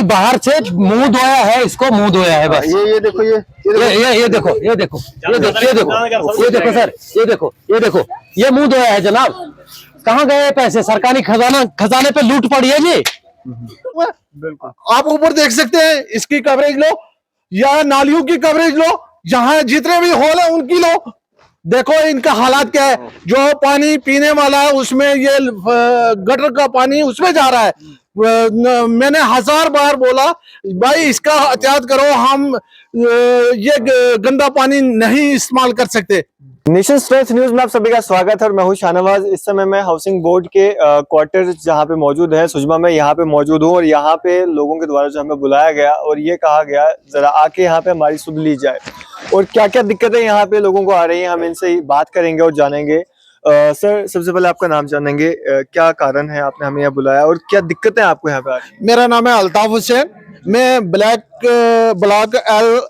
बाहर से मुंह धोया है, इसको मुंह धोया है बस। ये देखो ये देखो सर, ये देखो ये मुंह धोया है जनाब। कहाँ गए पैसे? सरकारी खजाने पे लूट पड़ी है जी। बिल्कुल, आप ऊपर देख सकते हैं, इसकी कवरेज लो या नालियों की कवरेज लो, जहां जितने भी होल है उनकी लो। देखो इनका हालात क्या है। जो पानी पीने वाला है उसमें ये गटर का पानी उसमें जा रहा है। मैंने 1000 बार बोला भाई इसका एहतियात करो, हम ये गंदा पानी नहीं इस्तेमाल कर सकते। नेशन स्ट्रेंथ न्यूज में आप सभी का स्वागत है और मैं हूं शाहनवाज। इस समय मैं हाउसिंग बोर्ड के क्वार्टर जहां पे मौजूद है सुजमा में, यहाँ पे मौजूद हूं और यहाँ पे लोगों के द्वारा जो हमें बुलाया गया और ये कहा गया जरा आके यहाँ पे हमारी सुध ली जाए और क्या क्या दिक्कतें यहाँ पे लोगों को आ रही हैं, हम इनसे ही बात करेंगे और जानेंगे। सर, सबसे पहले आपका नाम जानेंगे, क्या कारण है आपने हमें यहाँ बुलाया और क्या दिक्कतें आपको यहाँ पे आ रही? मेरा नाम है अल्ताफ हुसैन, मैं ब्लॉक एल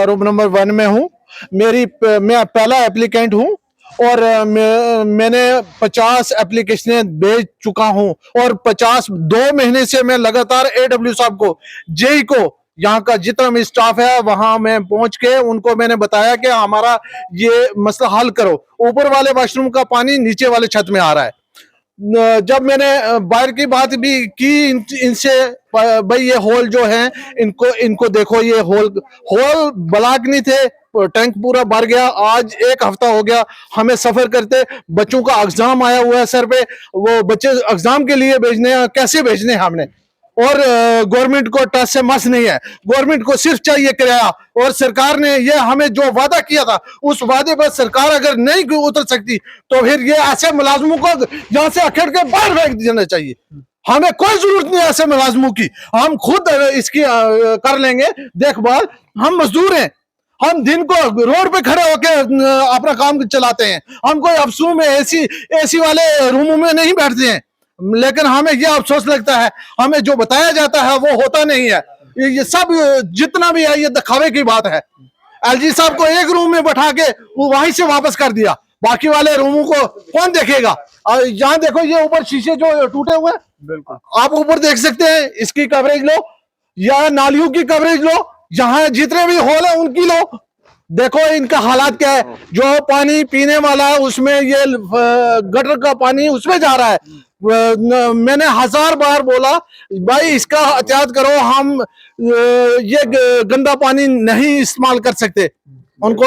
रूम नंबर 1 में हूँ। मैं पहला एप्लीकेंट हूँ और मैंने 50 एप्लीकेशनें भेज चुका हूँ और 2 महीने से मैं लगातार AW साहब को, जेई को, यहाँ का जितना भी स्टाफ है वहां मैं पहुंच के उनको मैंने बताया कि हमारा ये मसला हल करो। ऊपर वाले वॉशरूम का पानी नीचे वाले छत में आ रहा है। जब मैंने बाहर की बात भी की इनसे, भाई ये होल जो है इनको देखो, ये होल ब्लॉक नहीं थे, टैंक पूरा भर गया। आज 1 हफ्ता हो गया हमें सफर करते, बच्चों का एग्जाम आया हुआ है सर पे, वो बच्चे एग्जाम के लिए भेजने हैं, कैसे भेजने हैं हमने? और गवर्नमेंट को टच से मस नहीं है, गवर्नमेंट को सिर्फ चाहिए किराया। और सरकार ने ये हमें जो वादा किया था उस वादे पर सरकार अगर नहीं उतर सकती तो फिर ये ऐसे मुलाजमों को यहाँ से अखेड़ के बाहर फेंक देना चाहिए। हमें कोई जरूरत नहीं ऐसे मुलाजमों की, हम खुद इसकी कर लेंगे देखभाल। हम मजदूर हैं, हम दिन को रोड पे खड़े होकर अपना काम चलाते हैं। हम कोई अफसरों में एसी वाले रूमों में नहीं बैठते हैं, लेकिन हमें यह अफसोस लगता है हमें जो बताया जाता है वो होता नहीं है। ये सब जितना भी है ये दिखावे की बात है। LG साहब को एक रूम में बैठा के वो वहीं से वापस कर दिया, बाकी वाले रूमों को कौन देखेगा? यहाँ देखो ये ऊपर शीशे जो टूटे हुए, बिल्कुल आप ऊपर देख सकते हैं, इसकी कवरेज लो या नालियों की कवरेज लो, जहां जितने भी होल है उनकी लो। देखो इनका हालात क्या है। जो पानी पीने वाला है उसमें ये गटर का पानी उसमें जा रहा है। मैंने 1000 बार बोला भाई इसका एहतियात करो, हम ये गंदा पानी नहीं इस्तेमाल कर सकते। उनको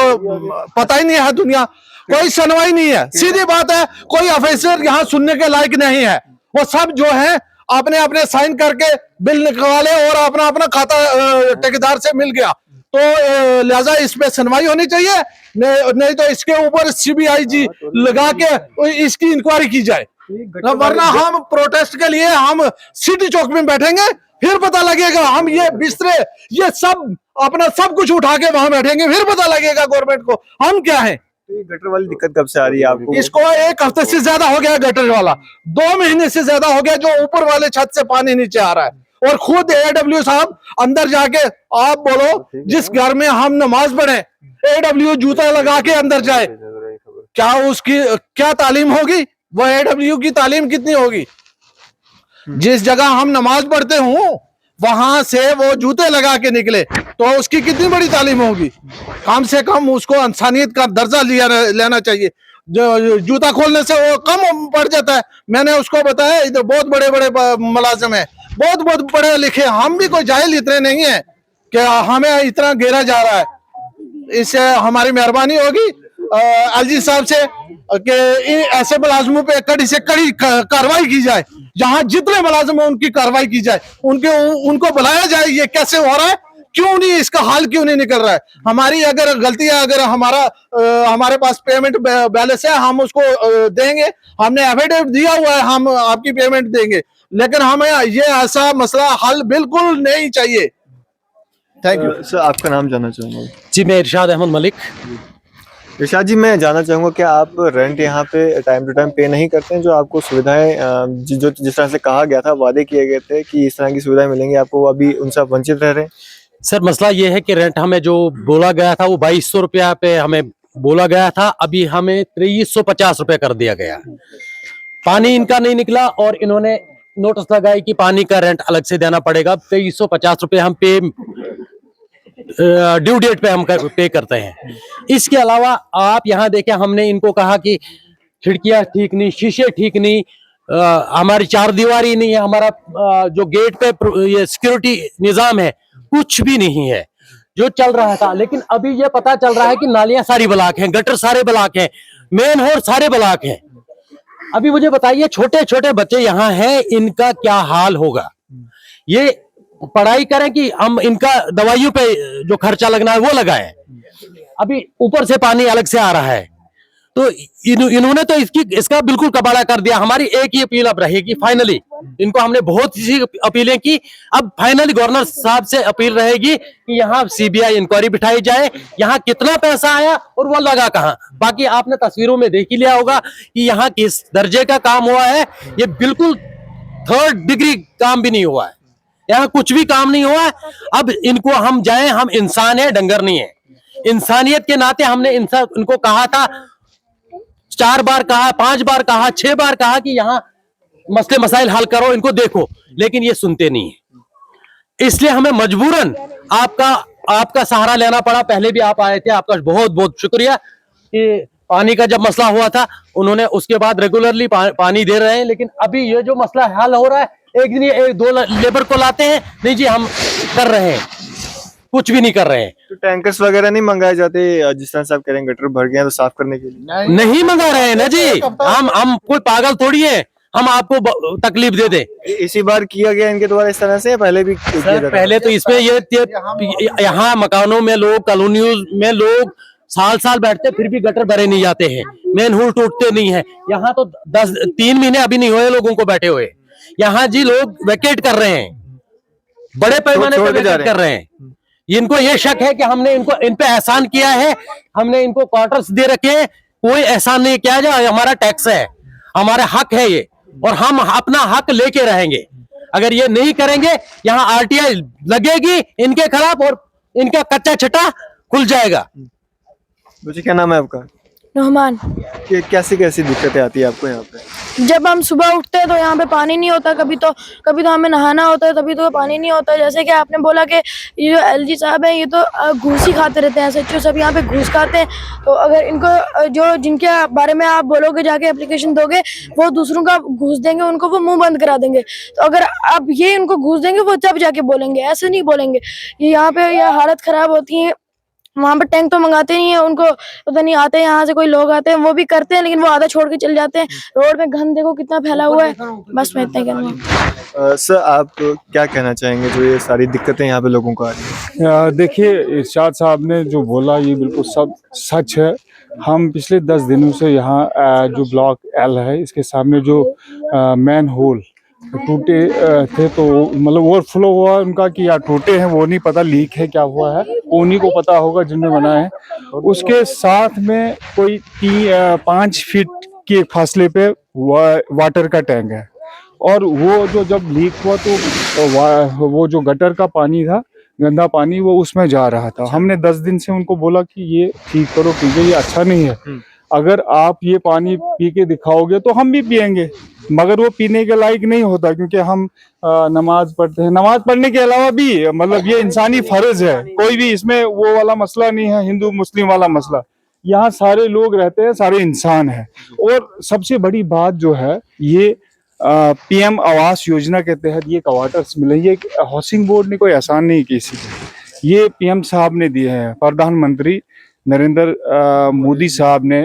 पता ही नहीं है, दुनिया कोई सुनवाई नहीं है। सीधी बात है, कोई ऑफिसर यहाँ सुनने के लायक नहीं है। वो सब जो है अपने अपने साइन करके बिल निकाले और अपना अपना खाता ठेकेदार से मिल गया। तो लिहाजा इस पे सुनवाई होनी चाहिए, नहीं तो इसके ऊपर CBI लगा के इसकी इंक्वायरी की जाए, वरना हम प्रोटेस्ट के लिए हम सिटी चौक में बैठेंगे, फिर पता लगेगा। हम ये बिस्तरे ये सब अपना सब कुछ उठा के वहां बैठेंगे, फिर पता लगेगा गवर्नमेंट को हम क्या है। ये गटर वाली दिक्कत कब से आ रही है आपको? इसको 1 हफ्ते से ज्यादा हो गया, गटर वाला 2 महीने से ज्यादा हो गया। जो ऊपर वाले छत से पानी नीचे आ रहा है और खुद AW साहब अंदर जाके, आप बोलो जिस घर में हम नमाज पढ़े, AW जूता लगा के अंदर जाए, क्या उसकी क्या तालीम होगी? वो AW की तालीम कितनी होगी? जिस जगह हम नमाज पढ़ते हूँ वहां से वो जूते लगा के निकले तो उसकी कितनी बड़ी तालीम होगी? कम से कम उसको इंसानियत का दर्जा लेना चाहिए। जो जूता खोलने से वो कम पड़ जाता है। मैंने उसको बताया इधर बहुत बड़े बड़े मुलाजिम है, बहुत पढ़े लिखे, हम भी कोई जाहिल इतने नहीं है कि हमें इतना घेरा जा रहा है। इससे हमारी मेहरबानी होगी LG साहब से कि ऐसे मुलाजमों पे कड़ी से कड़ी कार्रवाई की जाए। जहां जितने मुलाजिम है उनकी कार्रवाई की जाए, उनको बुलाया जाए। ये कैसे हो रहा है, क्यों नहीं, इसका हाल क्यों नहीं निकल रहा है? हमारी अगर गलती है, अगर हमारे पास पेमेंट बैलेंस है हम उसको देंगे, हमने एफिडेविट दिया हुआ है, हम आपकी पेमेंट देंगे, लेकिन हमें ये ऐसा मसला हल बिल्कुल नहीं चाहिए। थैंक यू सर, आपका नाम जानना चाहूंगा? जी मैं इरशाद अहमद मलिक। इरशाद जी, मैं जानना चाहूंगा क्या आप रेंट यहाँ पे टाइम टू टाइम पे नहीं करते हैं? जो आपको सुविधाएं जिस तरह से कहा गया था, वादे किए गए थे कि इस तरह की सुविधाएं मिलेंगी आपको, अभी उनसे आप वंचित रह रहे हैं? सर मसला ये है कि रेंट हमें जो बोला गया था वो 2200 रुपया पे हमें बोला गया था, अभी हमें 2350 रुपये कर दिया गया। पानी इनका नहीं निकला और इन्होंने नोटिस लगाई कि पानी का रेंट अलग से देना पड़ेगा, 2350 रुपये हम पे ड्यू डेट पे हम पे करते हैं। इसके अलावा आप यहाँ देखें, हमने इनको कहा कि खिड़कियां ठीक नहीं, शीशे ठीक नहीं, हमारी चार दीवारी नहीं है, हमारा जो गेट पे ये सिक्योरिटी निजाम है कुछ भी नहीं है जो चल रहा था। लेकिन अभी ये पता चल रहा है कि नालियां सारी ब्लॉक हैं, गटर सारे ब्लॉक हैं, मेन होल सारे ब्लॉक हैं। अभी मुझे बताइए, छोटे छोटे बच्चे यहाँ हैं, इनका क्या हाल होगा? ये पढ़ाई करें कि हम इनका दवाइयों पे जो खर्चा लगना है वो लगाएं। अभी ऊपर से पानी अलग से आ रहा है, तो इन्होंने तो इसका बिल्कुल कबाड़ा कर दिया। हमारी एक ही अपील अब रहेगी, फाइनली इनको हमने बहुत सी अपीलें की, अब फाइनली गवर्नर साहब से अपील रहेगी कि यहाँ सीबीआई इंक्वायरी बिठाई जाए, यहाँ कितना पैसा आया और वो लगा कहाँ। बाकी आपने तस्वीरों में देख ही लिया होगा कि यहाँ किस दर्जे का काम हुआ है। ये बिल्कुल 3rd डिग्री काम भी नहीं हुआ है, यहाँ कुछ भी काम नहीं हुआ है। अब इनको हम जाएं, हम इंसान है, डंगर नहीं है। इंसानियत के नाते हमने इनको कहा था, 4 बार कहा, 5 बार कहा, 6 बार कहा कि यहाँ मसले मसाइल हल करो, इनको देखो, लेकिन ये सुनते नहीं है। इसलिए हमें मजबूरन आपका सहारा लेना पड़ा। पहले भी आप आए थे, आपका बहुत बहुत शुक्रिया कि पानी का जब मसला हुआ था उन्होंने, उसके बाद रेगुलरली पानी दे रहे हैं। लेकिन अभी ये जो मसला हल हो रहा है, एक दिन ये 2 लेबर को लाते हैं, नहीं जी हम कर रहे हैं, कुछ भी नहीं कर रहे हैं। तो टैंकर्स वगैरह नहीं मंगाए जाते, जिस तरह से आप कह रहे हैं गटर भर गए हैं तो साफ करने के लिए? नहीं मंगा रहे हैं ना जी, हम कोई पागल थोड़ी है हम आपको तकलीफ दे दें। इसी बार किया गया इनके द्वारा इस तरह से, पहले भी किया था? पहले तो इसमें यहाँ मकानों में लोग, कॉलोनियों में लोग साल बैठते, फिर भी गटर भरे नहीं जाते हैं, मेन होल टूटते नहीं है। यहाँ तो 3 महीने अभी नहीं हुए लोगों को बैठे हुए, यहाँ जी लोग वेकेट कर रहे हैं, बड़े पैमाने पर वेकेट कर रहे हैं। इनको ये शक है कि हमने इन पे एहसान किया है, हमने इनको क्वार्टर्स दे रखे हैं। कोई एहसान नहीं किया जाए, हमारा टैक्स है, हमारा हक है ये, और हम अपना हक लेके रहेंगे। अगर ये नहीं करेंगे, यहाँ आरटीआई लगेगी इनके खिलाफ और इनका कच्चा छटा खुल जाएगा। मुझे क्या नाम है आपका? रहमान। कैसी कैसी दिक्कतें आती है आपको यहाँ पे? जब हम सुबह उठते हैं तो यहाँ पे पानी नहीं होता, कभी तो हमें नहाना होता है, तभी तो पानी नहीं होता। जैसे कि आपने बोला कि ये जो एलजी साहब हैं, ये तो घूस ही खाते रहते हैं, सच्चू सब यहाँ पे घूस खाते हैं। तो अगर इनको जो जिनके बारे में आप बोलोगे, जाके एप्लीकेशन दोगे, वो दूसरों का घूस देंगे, उनको वो मुंह बंद करा देंगे। तो अगर आप ये इनको घूस देंगे, वो तब जाके बोलेंगे, ऐसे नहीं बोलेंगे। यहाँ पे ये हालत खराब होती है। वहाँ पर टैंक तो मंगाते नहीं है, उनको पता नहीं आते हैं, यहाँ से कोई लोग आते हैं वो भी करते हैं, लेकिन वो आधा छोड़ के चले जाते हैं। रोड में गंद देखो कितना फैला हुआ है। बस मैं इतना कहूँगा। सर आप क्या कहना चाहेंगे जो ये सारी दिक्कतें यहाँ पे लोगों को आ रही है? देखिए, इरशाद साहब ने जो बोला ये बिल्कुल सब सच है। हम पिछले 10 दिनों से यहाँ जो ब्लॉक L है, इसके सामने जो मैन होल टूटे थे, तो मतलब ओवरफ्लो हुआ उनका कि या टूटे हैं वो नहीं पता, लीक है क्या हुआ है उन्हीं को पता होगा जिनने बनाए हैं। उसके साथ में कोई 5 फीट के फासले पे वाटर का टैंक है, और वो जो जब लीक हुआ तो वो जो गटर का पानी था, गंदा पानी, वो उसमें जा रहा था। हमने 10 दिन से उनको बोला कि ये ठीक करो, क्योंकि ये अच्छा नहीं है। अगर आप ये पानी पी के दिखाओगे तो हम भी पिएंगे, मगर वो पीने के लायक नहीं होता, क्योंकि हम नमाज पढ़ते हैं। नमाज पढ़ने के अलावा भी मतलब ये इंसानी फर्ज है, कोई भी इसमें वो वाला मसला नहीं है, हिंदू मुस्लिम वाला मसला। यहाँ सारे लोग रहते हैं, सारे इंसान हैं। और सबसे बड़ी बात जो है, ये PM आवास योजना के तहत ये क्वार्टर्स मिले। ये हाउसिंग बोर्ड ने कोई एहसान नहीं की किसी को, ये PM साहब ने दिए हैं, प्रधानमंत्री नरेंद्र मोदी साहब ने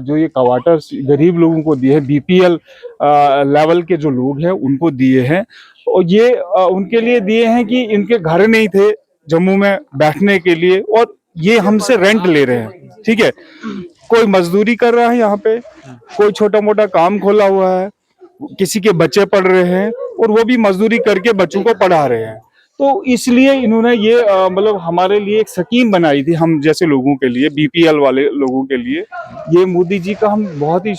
जो ये क्वार्टर्स गरीब लोगों को दिए हैं, BPL लेवल के जो लोग हैं उनको दिए हैं। और ये उनके लिए दिए हैं कि इनके घर नहीं थे जम्मू में बैठने के लिए, और ये हमसे रेंट ले रहे हैं। ठीक है, कोई मजदूरी कर रहा है यहाँ पे, कोई छोटा मोटा काम खोला हुआ है, किसी के बच्चे पढ़ रहे हैं और वो भी मजदूरी करके बच्चों को पढ़ा रहे हैं। तो इसलिए इन्होंने ये मतलब हमारे लिए एक स्कीम बनाई थी, हम जैसे लोगों के लिए, BPL वाले लोगों के लिए। ये मोदी जी का हम बहुत ही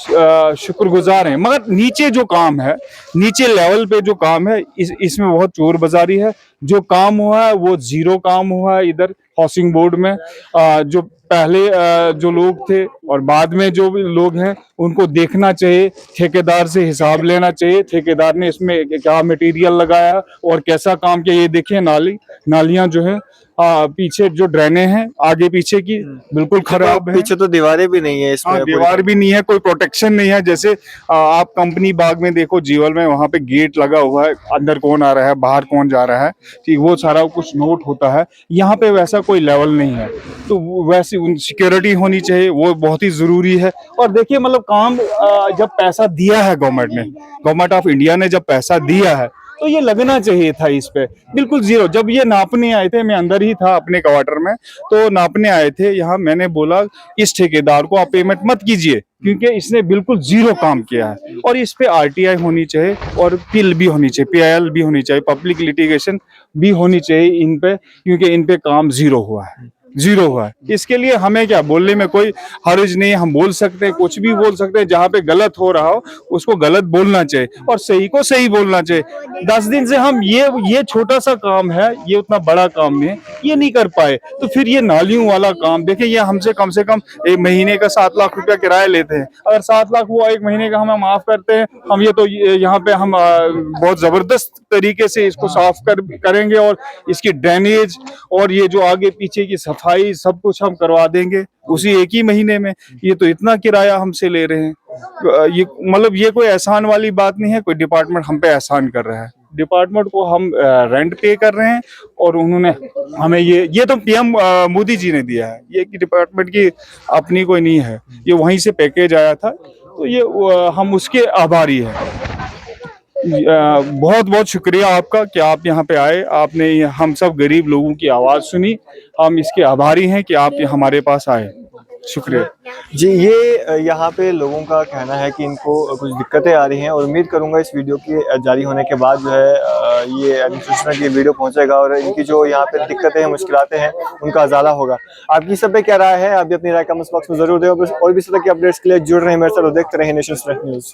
शुक्रगुजार हैं। मगर नीचे जो काम है, नीचे लेवल पे जो काम है, इसमें बहुत चोर बाजारी है। जो काम हुआ है वो जीरो काम हुआ है इधर हाउसिंग बोर्ड में। जो पहले जो लोग थे और बाद में जो भी लोग हैं उनको देखना चाहिए, ठेकेदार से हिसाब लेना चाहिए, ठेकेदार ने इसमें क्या मटेरियल लगाया और कैसा काम किया। ये देखिए नालियां जो है पीछे जो ड्रेनें हैं आगे पीछे की बिल्कुल खराब है। पीछे तो दीवारें भी नहीं है इसमें, हाँ, दीवार भी नहीं है, कोई प्रोटेक्शन नहीं है। जैसे आप कंपनी बाग में देखो जीवल में, वहां पे गेट लगा हुआ है, अंदर कौन आ रहा है बाहर कौन जा रहा है, ठीक वो सारा कुछ नोट होता है। यहाँ पे वैसा कोई लेवल नहीं है, तो वैसी सिक्योरिटी होनी चाहिए, वो बहुत ही जरूरी है। और देखिए मतलब काम जब पैसा दिया है गवर्नमेंट ने, गवर्नमेंट ऑफ इंडिया ने जब पैसा दिया है तो ये लगना चाहिए था इस पे। बिल्कुल जीरो। जब ये नापने आए थे, मैं अंदर ही था अपने क्वार्टर में, तो नापने आए थे यहाँ, मैंने बोला इस ठेकेदार को आप पेमेंट मत कीजिए क्योंकि इसने बिल्कुल जीरो काम किया है। और इस पे आरटीआई होनी चाहिए और पिल भी होनी चाहिए, पीआईएल भी होनी चाहिए, पब्लिक लिटिगेशन भी होनी चाहिए इन पे, क्योंकि इन पे काम जीरो हुआ है, जीरो हुआ है। इसके लिए हमें क्या बोलने में कोई हर्ज नहीं है, हम बोल सकते हैं, कुछ भी बोल सकते हैं। जहाँ पे गलत हो रहा हो उसको गलत बोलना चाहिए और सही को सही बोलना चाहिए। 10 दिन से हम ये छोटा सा काम है, ये उतना बड़ा काम नहीं है, ये नहीं कर पाए, तो फिर ये नालियों वाला काम देखिए, ये हमसे कम से कम एक महीने का 7 लाख रुपया किराया लेते हैं। अगर 7 लाख वो एक महीने का हमें माफ करते हैं, हम ये तो यहाँ पे हम बहुत जबरदस्त तरीके से इसको साफ करेंगे और इसकी ड्रेनेज और ये जो आगे पीछे की सफाई सब कुछ हम करवा देंगे उसी एक ही महीने में। ये तो इतना किराया हमसे ले रहे हैं, ये मतलब ये कोई एहसान वाली बात नहीं है। कोई डिपार्टमेंट हम पे एहसान कर रहा है, डिपार्टमेंट को हम रेंट पे कर रहे हैं और उन्होंने हमें ये तो पीएम मोदी जी ने दिया है, ये डिपार्टमेंट की अपनी कोई नहीं है, ये वहीं से पैकेज आया था, तो ये हम उसके आभारी हैं। बहुत बहुत शुक्रिया आपका कि आप यहाँ पे आए, आपने हम सब गरीब लोगों की आवाज सुनी, हम इसके आभारी हैं कि आप हमारे पास आए। शुक्रिया जी। ये यहाँ पे लोगों का कहना है कि इनको कुछ दिक्कतें आ रही हैं और उम्मीद करूंगा इस वीडियो के जारी होने के बाद जो है ये अधिसूचना की वीडियो पहुंचेगा और इनकी जो यहाँ पे दिक्कतें हैं, मुश्किलातें हैं, उनका अजाला होगा। आपकी सब पे क्या राय है, आप भी अपनी राय कमेंट बॉक्स में जरूर दें और भी इस तरह के अपडेट्स के लिए जुड़ रहे हैं मेरे साथ और देखते रहे नेशन न्यूज़।